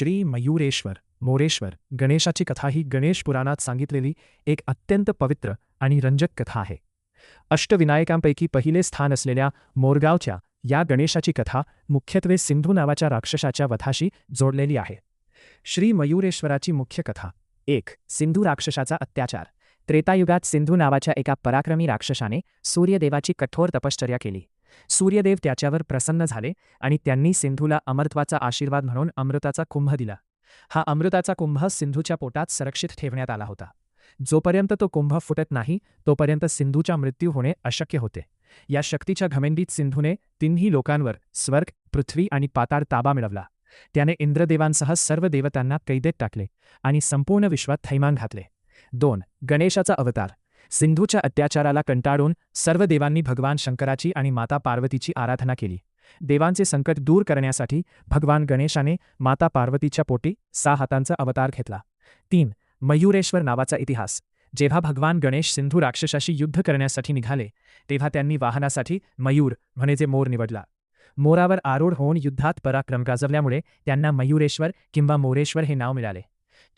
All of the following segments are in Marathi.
श्री मयूरेश्वर मोरेश्वर गणेशाची कथा ही गणेश पुराणात सांगितलेली एक अत्यंत पवित्र आणि रंजक कथा आहे. अष्टविनायकांपैकी पहिले स्थान असलेल्या मोरगावच्या या गणेशाची कथा मुख्यत्वे सिंधू नावाच्या राक्षसाच्या वधाशी जोडलेली आहे. श्री मयूरेश्वराची मुख्य कथा. 1. सिंधू राक्षसाचा अत्याचार. त्रेतायुगात सिंधू नावाच्या एका पराक्रमी राक्षसाने सूर्यदेवाची कठोर तपश्चर्या केली. सूर्यदेव त्याच्यावर प्रसन्न झाले आणि त्यांनी सिंधूला अमरत्वाचा आशीर्वाद म्हणून अमृताचा कुंभ दिला. हा अमृताचा कुंभ सिंधूच्या पोटात संरक्षित ठेवण्यात आला होता. जोपर्यंत तो कुंभ फुटत नाही तोपर्यंत सिंधूचा मृत्यू होणे अशक्य होते. या शक्तीच्या घमेंडीत सिंधूने तिन्ही लोकांवर स्वर्ग, पृथ्वी आणि पाताळ ताबा मिळवला. त्याने इंद्रदेवांसह सर्व देवतांना कैदेत टाकले आणि संपूर्ण विश्वात थैमान घातले. 2. गणेशाचा अवतार. सिंधूच्या अत्याचाराला कंटाळून सर्व देवांनी भगवान शंकराची आणि माता पार्वतीची आराधना केली. देवांचे संकट दूर करण्यासाठी भगवान गणेशाने माता पार्वतीच्या पोटी 6 हातांचा अवतार घेतला. 3. मयूरेश्वर नावाचा इतिहास. जेव्हा भगवान गणेश सिंधू राक्षसाशी युद्ध करण्यासाठी निघाले तेव्हा त्यांनी वाहनासाठी मयूर म्हणजे मोर निवडला. मोरावर आरूढ होऊन युद्धात पराक्रम गाजवल्यामुळे त्यांना मयूरेश्वर किंवा मोरेश्वर हे नाव मिळाले.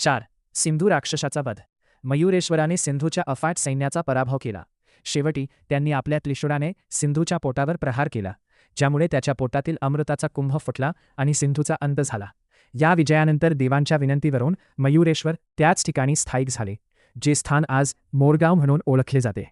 4. सिंधू राक्षसाचा वध. मयूरेश्वराने सिंधूच्या अफाट सैन्याचा पराभव केला. शेवटी त्यांनी आपल्या त्रिशूळाने सिंधूच्या पोटावर प्रहार केला, ज्यामुळे त्याच्या पोटातील अमृताचा कुंभ फुटला आणि सिंधूचा अंत झाला. या विजयानंतर देवांच्या विनंतीवरून मयूरेश्वर त्याच ठिकाणी स्थायिक झाले, जे स्थान आज मोरगाव म्हणून ओळखले जाते.